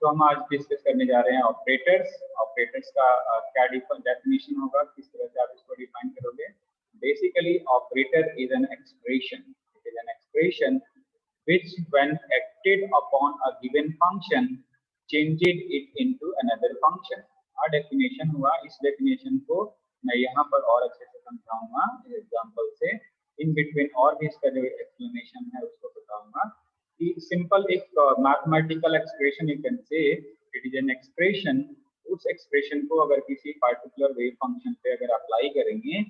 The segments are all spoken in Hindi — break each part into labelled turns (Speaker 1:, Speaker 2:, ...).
Speaker 1: तो हम आज डिस्कस करने जा रहे हैं ऑपरेटर्स। ऑपरेटर्स का क्या डेफिनेशन होगा, किस तरह से आप इसको डिफाइन करोगे। Basically operator is an expression, it is an expression which when acted upon a given function changes it into another function। Definition हुआ, इस डेफिनेशन को मैं यहाँ पर और अच्छे से समझाऊंगा एग्जांपल से। इन बिटवीन और भी इसका जो एक्सप्लेनेशन है उसको बताऊंगा कि सिंपल एक mathematical expression you can say it is an expression. उस एक्सप्रेशन को अगर किसी पार्टिकुलर वेव फंक्शन पे अगर अप्लाई करेंगे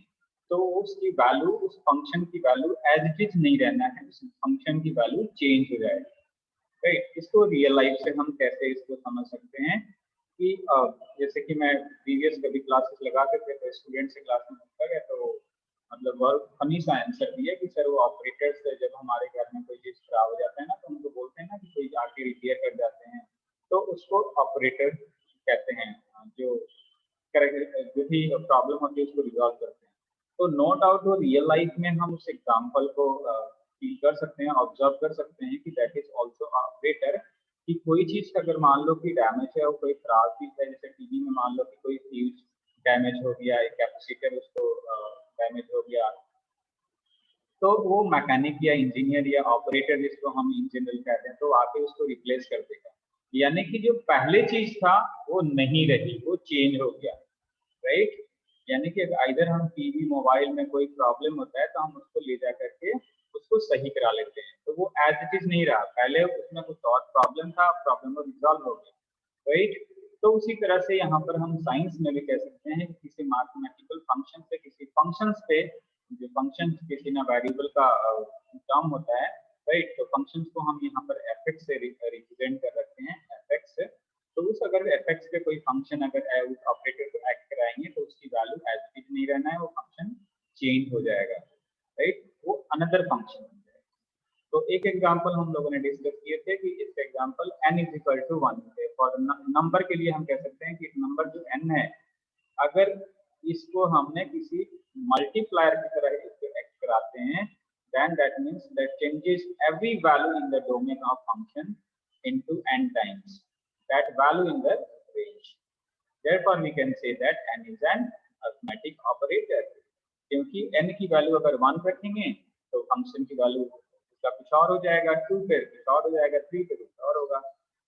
Speaker 1: तो उसकी वैल्यू, उस फंक्शन की वैल्यू एज इट इज नहीं रहना है, उस फंक्शन की वैल्यू चेंज हो जाएगी। राइट, इसको रियल लाइफ से हम कैसे इसको समझ सकते हैं कि जैसे कि मैं प्रीवियस कभी क्लासेस लगाते थे तो स्टूडेंट से क्लास में पूछा गया तो मतलब बहुत फनी सा आंसर दिया कि सर वो ऑपरेटर्स से जब हमारे घर में कोई चीज खराब हो जाता है ना तो उनको बोलते हैं ना कि कोई आके रिपेयर कर जाते हैं, तो उसको ऑपरेटर कहते हैं, जो भी प्रॉब्लम होती है उसको रिजॉल्व करते हैं। तो नो डाउट वो रियल लाइफ में हम उस एग्जाम्पल को फील कर सकते हैं, ऑब्जर्व कर सकते हैं कि दैट इज ऑल्सो ऑपरेटर। कि कोई चीज अगर मान लो कि डैमेज है और कोई खराब चीज है, जैसे टीवी में मान लो कि कोई फ्यूज डैमेज हो गया, एक कैपेसिटर उसको डैमेज हो गया, तो वो मैकेनिक या इंजीनियर या ऑपरेटर जिसको हम इन जनरल कहते हैं तो आके उसको रिप्लेस कर देगा। यानी कि जो पहले चीज था वो नहीं रही, वो चेंज हो गया। राइट, यानी कि इधर हम टीवी मोबाइल में कोई प्रॉब्लम होता है तो हम उसको ले जा करके उसको सही करा लेते हैं, तो वो एज इट इज नहीं रहा, पहले उसमें कुछ और प्रॉब्लम था, प्रॉब्लम को रिजॉल्व हो गया। राइट, तो उसी तरह से यहाँ पर हम साइंस में भी कह सकते हैं कि किसी मैथमेटिकल फंक्शन से किसी फंक्शंस पे, जो फंक्शन किसी ना वेरिएबल का टर्म होता है। राइट, तो फंक्शंस को हम यहाँ पर एफ से रिप्रेजेंट कर रखते हैं, एफ से। तो उस अगर एफ पे कोई फंक्शन अगर उस ऑपरेटर को एक्ट कराएंगे तो उसकी वैल्यू एज इट इज नहीं रहना है, वो फंक्शन चेंज हो जाएगा। राइट, वो अनदर फंक्शन हो जाएगा। तो एक एग्जांपल हम लोगों ने डिस्कस किए थे कि इसका example n is equal to 1 for number के लिए हम कह सकते हैं कि नंबर जो n है, अगर इसको हमने किसी मल्टीप्लायर की तरह इसको एक्ट कराते हैं, then that means that changes every value in the domain of function into n times that value in the range. Therefore, we can say that n is an arithmetic operator. क्योंकि n की वैल्यू अगर 1 रखेंगे तो फंक्शन की वैल्यू उसका कुछ और हो जाएगा, 2 पे कुछ और हो जाएगा, 3 पे कुछ और होगा।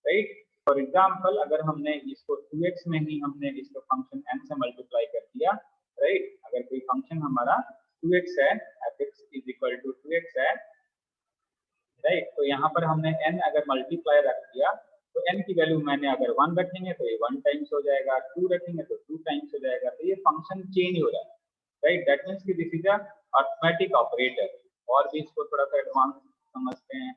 Speaker 1: राइट, फॉर एग्जाम्पल अगर हमने इसको 2x में ही हमने इसको फंक्शन n से मल्टीप्लाई कर दिया। राइट, अगर कोई फंक्शन हमारा 2x है, fx is equal to 2x है। राइट, तो यहाँ पर हमने n अगर मल्टीप्लाई रख दिया तो n की वैल्यू मैंने अगर 1 रखेंगे तो ये 1 टाइम्स हो जाएगा, 2 रखेंगे तो 2 टाइम्स हो जाएगा, तो ये फंक्शन चेंज हो जाएगा। राइट, दैट मीन्स कि this is a arithmetic operator. और भी इसको थोड़ा सा एडवांस समझते हैं,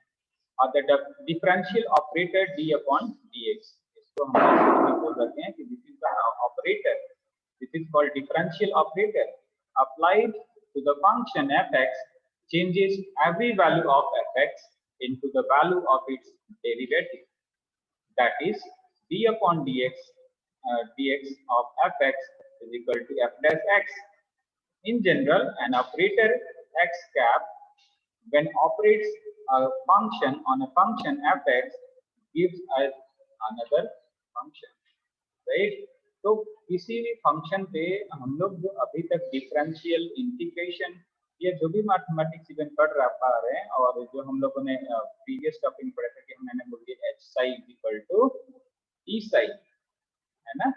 Speaker 1: और the differential operator d upon dx, इसको हम बोल रहे हैं कि this is the operator, this is called differential operator applied to the function fx changes every value of fx into the value of its derivative, that is d upon dx dx of fx is equal to f dash x. In general, an operator x cap when operates a function on a function fx gives us another function. Right, तो किसी भी फंक्शन पे हम लोग जो अभी तक डिफरेंशियल, इंटीग्रेशन या जो भी मैथमेटिक्स इवन पढ़ पा रहे हैं, और जो हम लोगों ने प्रीवियस टॉपिक में पढ़ा था कि मैंने बोल दिया एच साई इक्वल टू ई साई, है ना।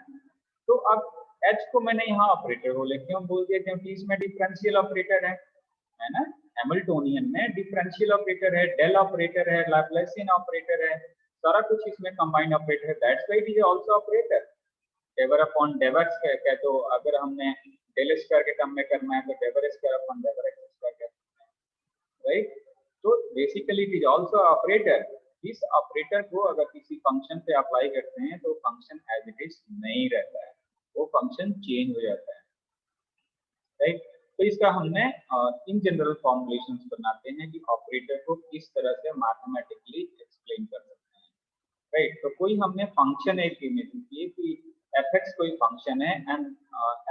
Speaker 1: तो अब एच को मैंने यहाँ ऑपरेटर बोले, क्यों बोल दिया, क्योंकि इसमें डिफरेंशियल ऑपरेटर है ना। हैमिल्टोनियन में डिफरेंशियल ऑपरेटर है, डेल ऑपरेटर है, लैप्लासियन ऑपरेटर है, सारा कुछ इसमें कंबाइंड ऑपरेटर है, that's why it is also operator. Del upon del square, तो अगर हमने डेल स्क्वायर के टर्म में करना है तो डेवर स्क्वायर अपॉन डेवर एक्स स्क्वायर करना है। राइट, तो basically it is also operator. इस ऑपरेटर को अगर किसी फंक्शन पे अप्लाई करते हैं तो फंक्शन एज इट इज नहीं रहता है, वो फंक्शन चेंज हो जाता है। राइट, तो इसका हमने इन जनरल फॉर्मुलेशंस बनाते हैं कि ऑपरेटर को किस तरह से मैथमेटिकली एक्सप्लेन कर सकते हैं। राइट, तो कोई हमने फंक्शन एक इमेज की कि fx कोई फंक्शन है एंड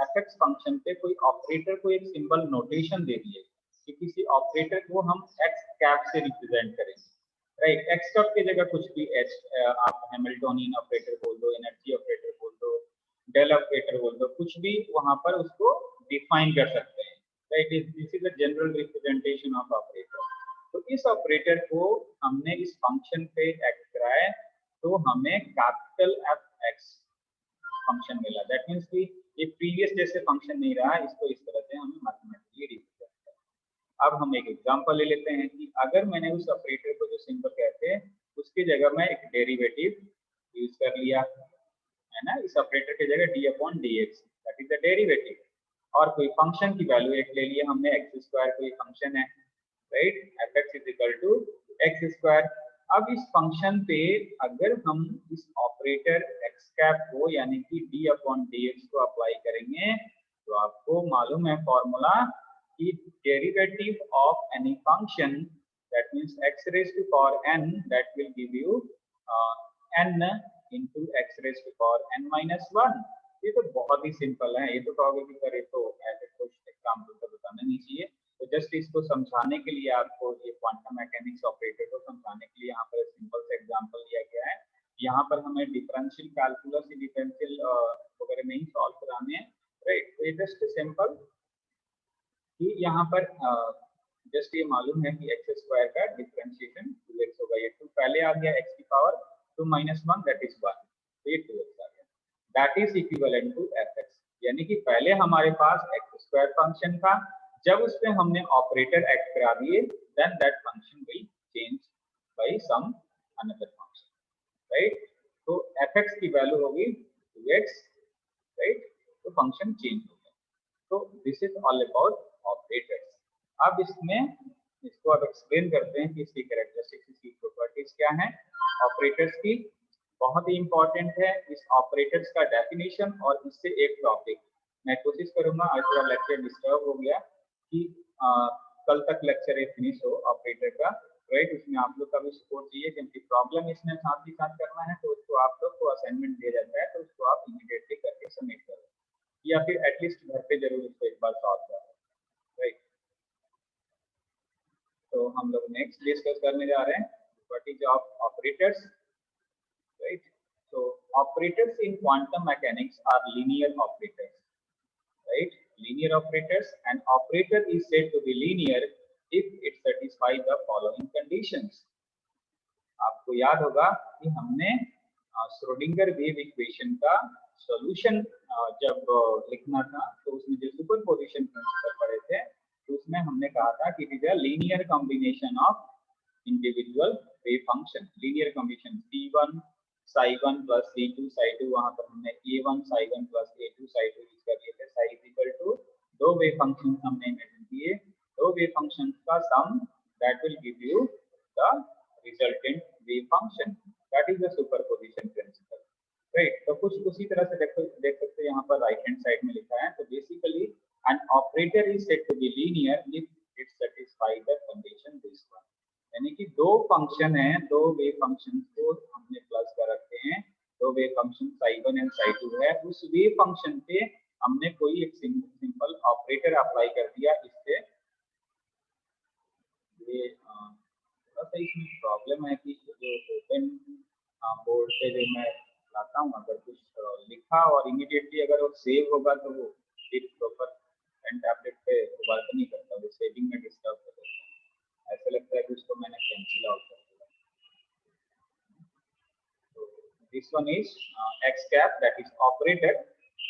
Speaker 1: fx फंक्शन पे कोई ऑपरेटर को एक सिंबल नोटेशन दे दिए कि किसी ऑपरेटर को हम x कैप से रिप्रेजेंट करेंगे। राइट। एक्स कप की जगह कुछ भी एच आप हैमिल्टोनियन ऑपरेटर बोल दो, एनर्जी ऑपरेटर बोल दो, डेल ऑपरेटर बोल दो, कुछ भी वहां पर उसको डिफाइन कर सकते हैं। Right, this is the general representation of operator. तो इस ऑपरेटर को हमने इस फंक्शन पे एक्ट कराया तो हमें कैपिटल एफ एक्स फंक्शन मिला। दैट मीन्स कि ये प्रीवियस जैसे फंक्शन नहीं रहा, इसको इस तरह से हमें मैथमेटिकली रिप्रेजेंट करना। अब हम एक एग्जांपल ले लेते हैं कि अगर मैंने उस ऑपरेटर को जो सिंपल कहते हैं उसकी जगह मैं एक डेरिवेटिव यूज कर लिया है ना, इस ऑपरेटर की जगह D upon D X, that is the derivative. और कोई फंक्शन की वैल्यू एक ले लिया हमने एक्स स्क्वायर, कोई फंक्शन है, right, F X is equal to X square. अब इस फंक्शन पे अगर हम इस ऑपरेटर एक्स कैप को यानी कि डी अपॉन डी एक्स को अप्लाई करेंगे तो आपको मालूम है फॉर्मूला कि derivative of any function that means x raised to power n that will give you n into x raised to power n minus 1। ये तो बहुत ही सिंपल है, ये तो कहोगे कि सर ये तो ऐसे कुछ एग्जांपल तो बताना नहीं चाहिए। तो जस्ट इसको समझाने के लिए आपको ये क्वांटम मैकेनिक्स ऑपरेटर को समझाने के लिए यहाँ पर सिंपल से एग्जांपल दिया गया है। यहाँ पर हमें डिफरेंशियल कैलकुलस डिफरेंशियल वगैरह नहीं सॉल्व कराने हैं, राइट। तो ये जस्ट सिंपल कि यहाँ पर जस्ट ये मालूम है कि एक्स स्क्वायर का डिफरेंशिएशन 2x होगा, ये 2 पहले आ गया, x की पावर 2 माइनस 1 दैट इज 1, तो ये 2x आ गया, that is equivalent to fx। यानी कि पहले हमारे पास एक्स स्क्वायर फंक्शन था, जब उस पे हमने ऑपरेटर एक्ट करा दिए then that function will change by some another function, right. तो fx की वैल्यू होगी 2x, राइट, तो फंक्शन चेंज हो गया। तो this is all about operators. अब इसमें इसको अब एक्सप्लेन करते हैं कि इसकी कैरेक्टरिस्टिक्स, इसकी प्रॉपर्टीज क्या हैं ऑपरेटर्स की। बहुत ही इंपॉर्टेंट है इस ऑपरेटर्स का डेफिनेशन और इससे एक टॉपिक मैं कोशिश करूंगा, आज थोड़ा लेक्चर डिस्टर्ब हो गया कि कल तक लेक्चर फिनिश हो ऑपरेटर का, राइट। उसमें आप लोग का भी सपोर्ट चाहिए क्योंकि प्रॉब्लम इसमें साथ ही साथ करना है, तो उसको आप लोग को असाइनमेंट दिया जाता है तो उसको आप इमीडिएटली करके सबमिट करो या फिर एटलीस्ट घर पे जरूर इसको एक बार सॉल्व करो, राइट। तो हम लोग नेक्स्ट डिस्कस करने जा रहे हैं properties of operators, right. So operators in quantum mechanics are linear operators, right? Linear operators. An operator is said to be linear if it satisfies the following conditions. आपको याद होगा कि हमने श्रोडिंगर वेव इक्वेशन का सॉल्यूशन जब लिखना था तो उसमें जो सुपरपोजिशन प्रिंसिपल पढ़े थे तो उसमें हमने कहा था कि it is a linear combination of individual wave function, linear combination C1 psi1 plus C2 psi2, वहां पर हमने A1 psi1 plus A2 psi2 use कर लिए थे। psi is equal to दो वेव फंक्शंस हमने इमेजिन किए, दो वेव फंक्शंस का sum that will give you the resultant wave function, that is the superposition principle, right. तो कुछ उसी तरह से देख सकते हैं यहाँ पर राइट हैंड साइड में लिखा है। तो basically an operator is said to be linear if it satisfy the condition this one, यानी कि दो फंक्शन है, दो वेव फंक्शन को हमने प्लस कर रखे हैं, दो wave function psi1 and psi2 है, उस वेव फंक्शन पे हमने कोई एक सिंपल ऑपरेटर अप्लाई कर दिया, इससे ये थोड़ा सा इसमें प्रॉब्लम है कि जो ओपन बोर्ड पे जो मैं लाता हूँ अगर कुछ लिखा और इमीडिएटली अगर वो सेव होगा तो वो एक प्रॉपर पेन टैबलेट पे वर्क नहीं करता, वो सेविंग में डिस्टर्ब हो जाता है, ऐसा लगता है कि उसको मैंने कैंसिल आउट कर दिया। तो this one is x cap that is operator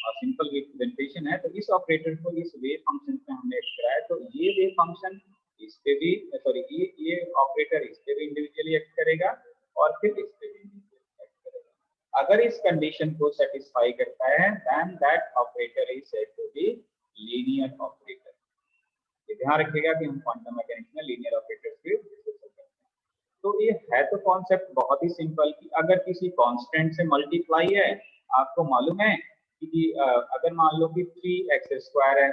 Speaker 1: और सिंपल रिप्रेजेंटेशन है। तो इस ऑपरेटर को इस वेव फंक्शन पे हमने एक्ट कराया, तो ये वेव फंक्शन इस पे भी सॉरी ये ऑपरेटर इस पे भी इंडिविजुअली एक्ट करेगा और फिर इस पे भी इंडिविजुअली एक्ट करेगा। अगर इस कंडीशन को सेटिस्फाई करता है then that operator is said to be linear operator. ये ध्यान रखिएगा कि हम क्वांटम मैकेनिक्स में लीनियर ऑपरेटर्स की डिस्कस करते हैं। तो ये है तो कॉन्सेप्ट बहुत ही सिंपल कि अगर किसी कांस्टेंट से मल्टीप्लाई है, आपको मालूम है कि अगर मान लो कि 3x² है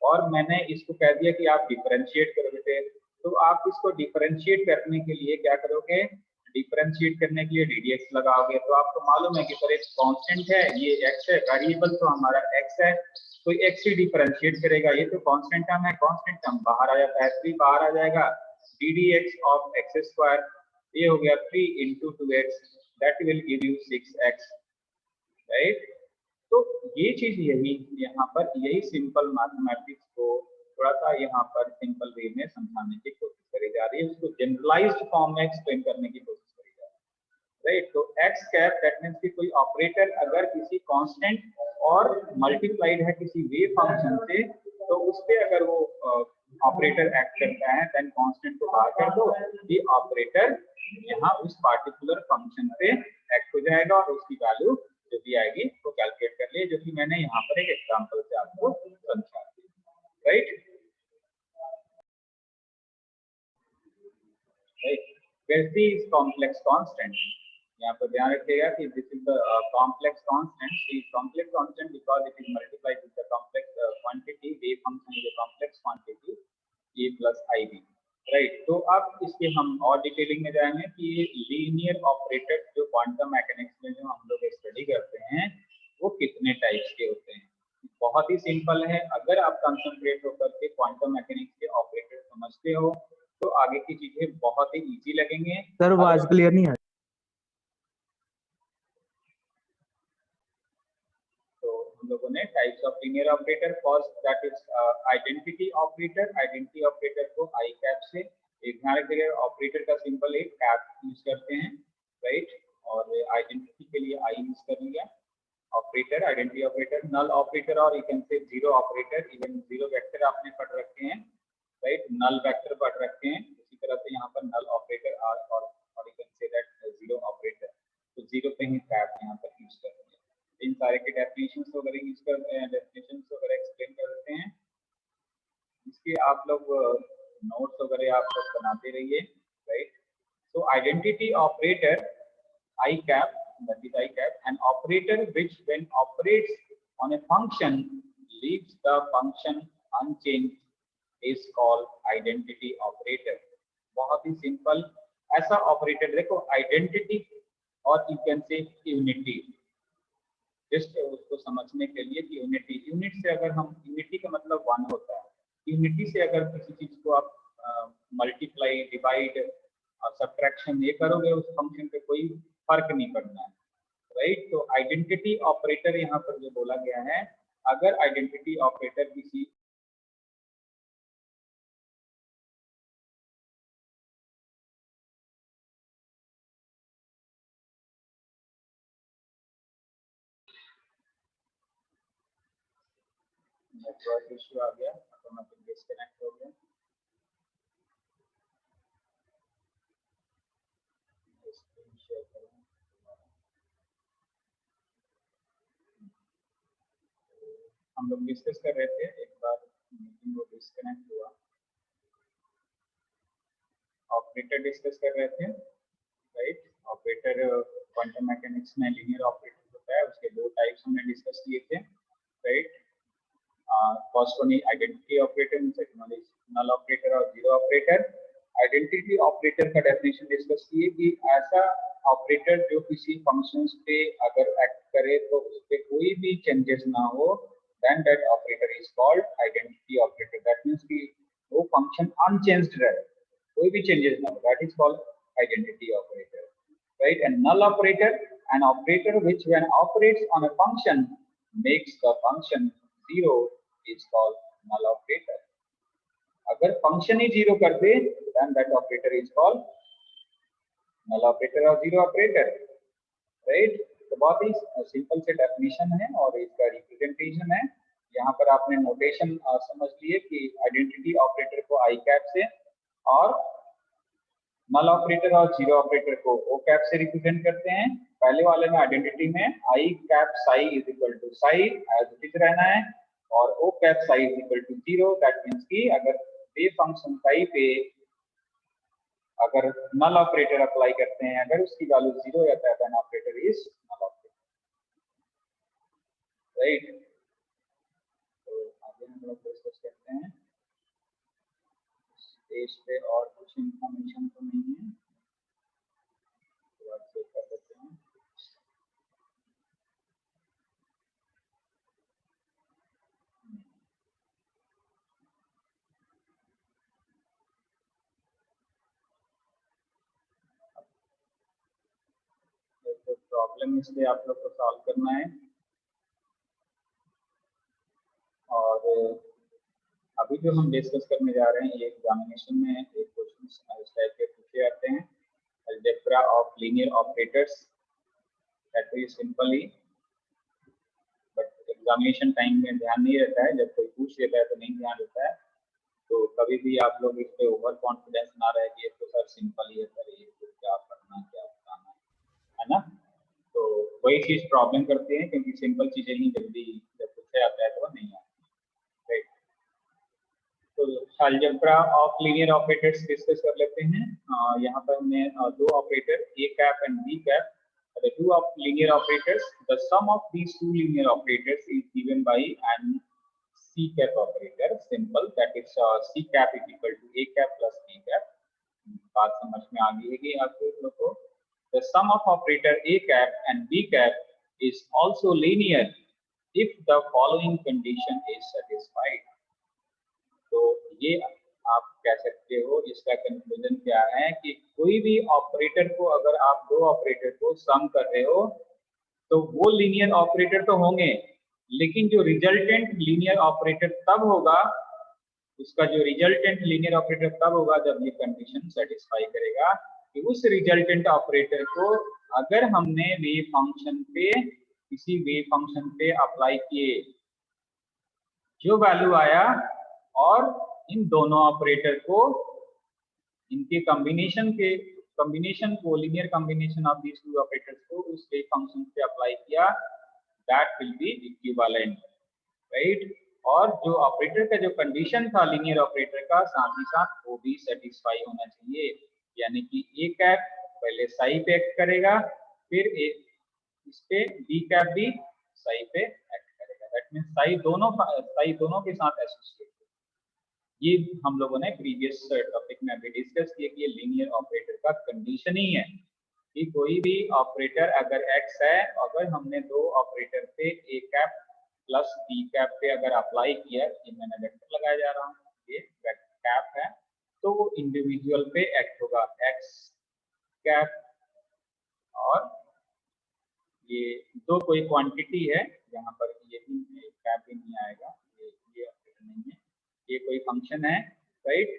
Speaker 1: और मैंने इसको कह दिया कि आप डिफरेंशिएट करो बेटे, तो आप इसको डिफरेंशिएट करने के लिए क्या करोगे, डिफरेंशिएट करने के लिए ddx लगाओगे। तो आपको मालूम है कि सर एक कांस्टेंट है, ये x है, वेरिएबल तो हमारा x है, तो x ही डिफरेंशिएट करेगा, ये तो कांस्टेंट टर्म है, कांस्टेंट टर्म बाहर आ जाता है, 3 बाहर आ जाएगा, ddx ऑफ x² ये हो गया 3 into 2x, that will give you 6x, right. तो ये चीज यही यहाँ पर यही सिंपल मैथमेटिक्स को थोड़ा सा यहाँ पर सिंपल वे में समझाने की कोशिश करी जा रही है, उसको जनरलाइज्ड फॉर्म में एक्सप्लेन करने की कोशिश करी जा रही है, राइट। तो एक्स कैप दैट मींस कि कोई ऑपरेटर अगर किसी कांस्टेंट और मल्टीप्लाइड है किसी वेव फंक्शन से, तो उस पे अगर वो ऑपरेटर एक्ट करता है, देन कांस्टेंट को बाहर कर दो, ये ऑपरेटर यहाँ उस पार्टिकुलर फंक्शन पे एक्ट हो जाएगा और उसकी वैल्यू जो भी आएगी वो कैलकुलेट कर लिए, जो कि मैंने यहाँ पर एक एग्जांपल से आपको समझा दिया, राइट। वैसे इज कॉम्प्लेक्स कांस्टेंट, यहाँ पर ध्यान रखिएगा कि this is the complex constant, is complex constant because it is multiplied with the complex quantity, wave function is a complex quantity a plus ib, right. तो अब इसके हम और डिटेलिंग में जाएंगे कि ये लीनियर ऑपरेटर जो क्वांटम मैकेनिक्स में जो हम लोग स्टडी करते हैं वो कितने टाइप्स के होते हैं। बहुत ही सिंपल है, अगर आप कंसंट्रेट होकर के क्वांटम मैकेनिक्स के ऑपरेटर समझते हो तो आगे की चीजें बहुत ही इजी लगेंगे।
Speaker 2: सर आवाज क्लियर नहीं है।
Speaker 1: हम लोगों ने types of linear operator, first that is identity operator. Identity operator को आई कैप से, एक ध्यान रखिएगा ऑपरेटर का सिंपल एक कैप यूज करते हैं, राइट, और आइडेंटिटी के लिए आई यूज कर लिया। ऑपरेटर, आइडेंटिटी ऑपरेटर, नल ऑपरेटर और you can say zero operator, even zero vector आपने पढ़ रखे हैं, राइट, नल वेक्टर पढ़ रखे हैं, इसी तरह से यहाँ पर नल ऑपरेटर और you can say that zero operator, तो जीरो पे ही कैप यहाँ पर यूज करते हैं। इन सारे के डेफिनेशंस वगैरह यूज करते हैं, डेफिनेशंस वगैरह एक्सप्लेन करते हैं। इसके आप लोग नोट्स वगैरह आप लोग बनाते रहिए, right. So identity operator I cap, that is I cap, an operator which when operates on a function leaves the function unchanged is called identity operator। बहुत ही सिंपल ऐसा ऑपरेटर देखो, आइडेंटिटी और you can say unity, just उसको समझने के लिए कि यूनिटी, यूनिट से अगर हम, यूनिटी का मतलब वन होता है, यूनिटी से अगर किसी चीज को आप मल्टीप्लाई, डिवाइड और सब्ट्रैक्शन ये करोगे उस फंक्शन पे कोई फर्क नहीं पड़ना है, राइट। तो आइडेंटिटी ऑपरेटर यहाँ पर जो बोला गया है, अगर आइडेंटिटी ऑपरेटर किसी नेटवर्क इश्यू आ गया, ऑटोमेटिक डिस्कनेक्ट हो गया, स्क्रीन शेयर करूँ। हम लोग डिस्कस कर रहे थे, एक बार मीटिंग वो डिस्कनेक्ट हुआ, ऑपरेटर डिस्कस कर रहे थे, राइट। ऑपरेटर क्वांटम मैकेनिक्स में लीनियर ऑपरेटर होता है, उसके दो टाइप्स हमने डिस्कस किए थे, right. First one identity operator, second one null operator और जीरो ऑपरेटर। आइडेंटिटी ऑपरेटर का डेफिनेशन डिस्कस किए कि ऐसा ऑपरेटर जो किसी फंक्शंस पे अगर एक्ट करे तो उस पे कोई भी चेंजेस ना हो, then that operator is called identity operator. That means कि वो फंक्शन अनचेंज्ड रहे, कोई भी चेंजेस ना हो, that is called identity operator, right। And null operator, an operator which when operates on a function makes the function zero is called null operator। अगर फंक्शन ही जीरो कर दे, then that operator is called null operator और जीरो ऑपरेटर, राइट। तो बहुत ही सिंपल से डेफिनेशन है और इसका रिप्रेजेंटेशन है। यहाँ पर आपने नोटेशन समझ लिए कि आइडेंटिटी ऑपरेटर को आई कैप से और नल ऑपरेटर और जीरो ऑपरेटर को ओ कैप से रिप्रेजेंट करते हैं। पहले वाले में आइडेंटिटी में I cap psi is equal to psi as it is रहना है, और O cap psi is equal to zero. That means कि अगर वेव फंक्शन साई पे अगर नल ऑपरेटर अप्लाई करते हैं, अगर उसकी वैल्यू जीरो हो जाता है, then operator is null operator, right. तो आगे हम लोग डिस्कस करते हैं। पेज पे और कुछ इंफॉर्मेशन तो नहीं है, तो चेक कर सकते हैं। प्रॉब्लम इसलिए आप लोग को सॉल्व करना है। और अभी जो हम डिस्कस करने जा रहे हैं, ये एग्जामिनेशन में एक क्वेश्चन इस टाइप के पूछे जाते हैं, algebra of linear operators, that is simply, but examination time में ध्यान नहीं रहता है, जब कोई पूछ लेता है तो नहीं ध्यान रहता है। तो कभी भी आप लोग इस पे ओवर कॉन्फिडेंस ना रहे कि ये तो सर सिंपल ही है, सर ये तो क्या पढ़ना क्या बताना है ना। तो वही चीज प्रॉब्लम करती है, क्योंकि सिंपल चीजें ही जल्दी जब पूछा जाता है तो नहीं आती, राइट। तो algebra of linear operators discuss कर लेते हैं। यहाँ पर हमने दो operator A cap and B cap, the two of linear operators, the sum of these two linear operators is given by an C cap operator, simple, that is C cap is equal to A cap plus B cap. बात समझ में आ गई है कि आपको लोगों को, the sum of operator A cap and B cap is also linear if the following condition is satisfied. तो ये आप कह सकते हो, इसका कंक्लूजन क्या है कि कोई भी ऑपरेटर को, अगर आप दो ऑपरेटर को सम कर रहे हो तो वो लीनियर ऑपरेटर तो होंगे, लेकिन जो रिजल्टेंट लीनियर ऑपरेटर तब होगा, उसका जो रिजल्टेंट लीनियर ऑपरेटर तब होगा जब ये कंडीशन सेटिस्फाई करेगा कि उस रिजल्टेंट ऑपरेटर को अगर हमने वेव फंक्शन पे, किसी वेव फंक्शन पे अप्लाई किए, जो वैल्यू आया, और इन दोनों ऑपरेटर को, इनके कॉम्बिनेशन को, linear combination of these two operators को उस वेव फंक्शन पे अप्लाई किया, that will be equivalent, right. और जो ऑपरेटर का जो कंडीशन था लीनियर ऑपरेटर का, साथ ही साथ वो भी सेटिस्फाई होना चाहिए, यानी कि ए कैप पहले साई पे एक्ट करेगा, फिर इस पे बी कैप भी साई पे एक्ट करेगा, दैट मींस साई दोनों के साथ एसोसिएट। ये हम लोगों ने प्रीवियस टॉपिक में अभी डिस्कस किया कि ये लीनियर ऑपरेटर का कंडीशन ही है कि कोई भी ऑपरेटर अगर x है, अगर हमने दो ऑपरेटर पे ए कैप प्लस बी कैप पे अगर अप्लाई किया, मैंने वेक्टर लगाया जा रहा हूँ, ये कैप है, तो वो इंडिविजुअल पे एक्ट होगा, x कैप, और ये दो कोई क्वांटिटी है, यहाँ पर ये भी कैप भी नहीं आएगा, ये ऑपरेटर नहीं है, ये कोई फंक्शन है, राइट।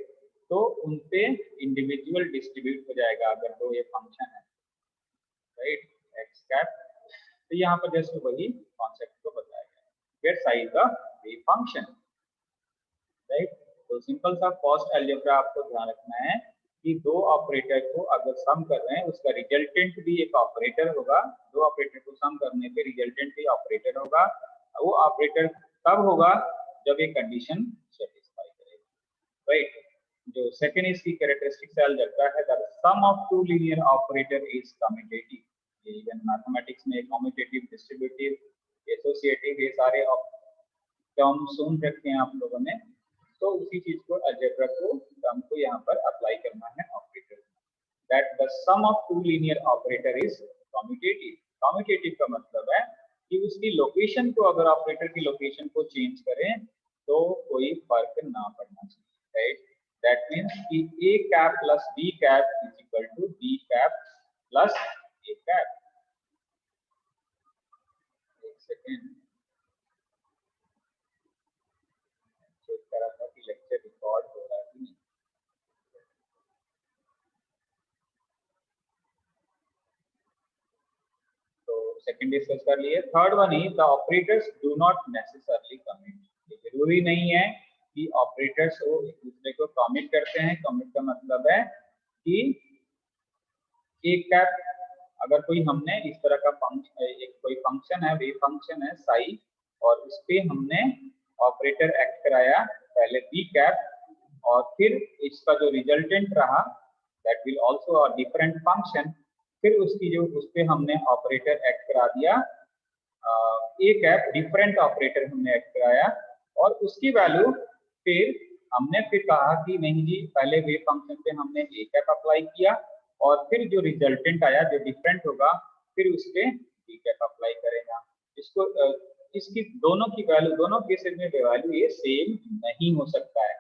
Speaker 1: तो उनपे इंडिविजुअल डिस्ट्रीब्यूट हो जाएगा अगर दो ये फंक्शन है, राइट, एक्स कैप। तो यहाँ पर जस्ट वही कॉन्सेप्ट को बताया गया, where psi is the wave function, right. तो सिंपल सा फर्स्ट अलजेब्रा आपको ध्यान रखना है कि दो ऑपरेटर को अगर सम कर रहे हैं, उसका रिजल्टेंट भी एक ऑपरेटर होगा, दो ऑपरेटर को सम करने पे रिजल्टेंट भी ऑपरेटर होगा, वो ऑपरेटर तब होगा जब ये कंडीशन सेटिस्फाई करेगा, राइट। जो सेकंड इसकी कैरेक्टरिस्टिक्स अलजेब्रा है, the sum of two linear operator is commutative. ये इवन मैथमेटिक्स में कम्यूटेटिव, डिस्ट्रीब्यूटिव, एसोसिएटिव, ये सारे टर्म सुन रखे हैं आप लोगों ने, तो उसी चीज को अलजेब्रा को टर्म को यहाँ पर अप्लाई करना है operator, that the sum of two linear operator is commutative. Commutative का मतलब है कि उसकी लोकेशन को, अगर ऑपरेटर की लोकेशन को चेंज करें तो कोई फर्क ना पड़ना चाहिए, राइट। दैट मींस कि A cap plus B cap is equal to B cap plus A cap. एक सेकेंड चेक करा था कि लेक्चर रिकॉर्ड हो रहा है कि नहीं। तो सेकंड डिस्कस कर लिए। Third one is the operators do not necessarily commit. ये जरूरी नहीं है कि ऑपरेटर्स वो एक दूसरे को कमिट करते हैं। कमिट का मतलब है कि एक कैप, अगर कोई हमने इस तरह का फंक्शन, एक कोई फंक्शन है, वेव फंक्शन है साई, और उस पे हमने ऑपरेटर एक्ट कराया, पहले बी कैप, और फिर इसका जो रिजल्टेंट रहा that will also a different function, फिर उसकी जो उस पे हमने ऑपरेटर एक्ट करा दिया ए कैप, डिफरेंट ऑपरेटर हमने एक्ट कराया, और उसकी वैल्यू फिर हमने फिर कहा कि नहीं जी, पहले वेव फंक्शन पे हमने ए कैप अप्लाई किया, और फिर जो रिजल्टेंट आया जो डिफरेंट होगा, फिर उस पे बी कैप अप्लाई करेगा। इसको इसकी दोनों की वैल्यू, दोनों केसेस में वैल्यू ये सेम नहीं हो सकता है।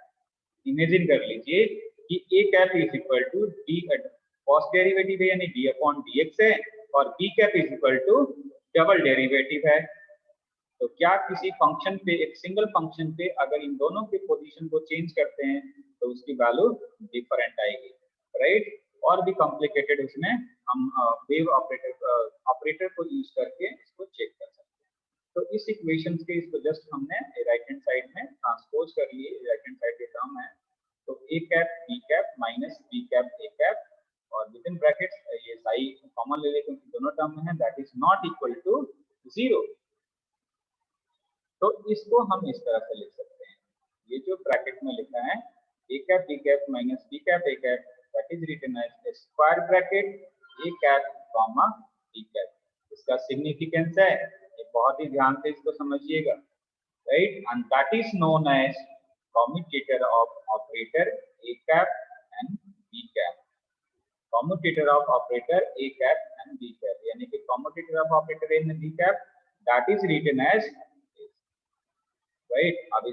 Speaker 1: इमेजिन कर लीजिए कि A cap is equal to D, cost derivative है यानी डी अपॉन डी एक्स है, और B cap is equal to double derivative है। तो क्या किसी फंक्शन पे, एक सिंगल फंक्शन पे अगर इन दोनों के पोजीशन को चेंज करते हैं तो उसकी वैल्यू डिफरेंट आएगी, राइट। और भी कॉम्प्लिकेटेड उसमें हम वेव ऑपरेटर को यूज करके इसको चेक कर सकते हैं। तो इस इक्वेशन के इसको जस्ट हमने राइट हैंड साइड में ट्रांसपोज कर लिए, राइट हैंड साइड के टर्म है। तो A cap B cap minus B cap A cap और विद इन ब्रैकेट्स ये साई कॉमन ले लें क्योंकि दोनों टर्म में है, that is not equal to 0। तो इसको हम इस तरह से लिख सकते हैं, ये जो ब्रैकेट में लिखा है A cap B cap minus B cap A cap, that is written as square bracket A cap comma B cap. इसका सिग्निफिकेंस है, ये बहुत ही ध्यान से इसको समझिएगा, right. And that is known as commutator of operator A cap and B cap. Commutator of operator A cap and B cap, यानी कि commutator of operator A and B cap, that is written as, right. अब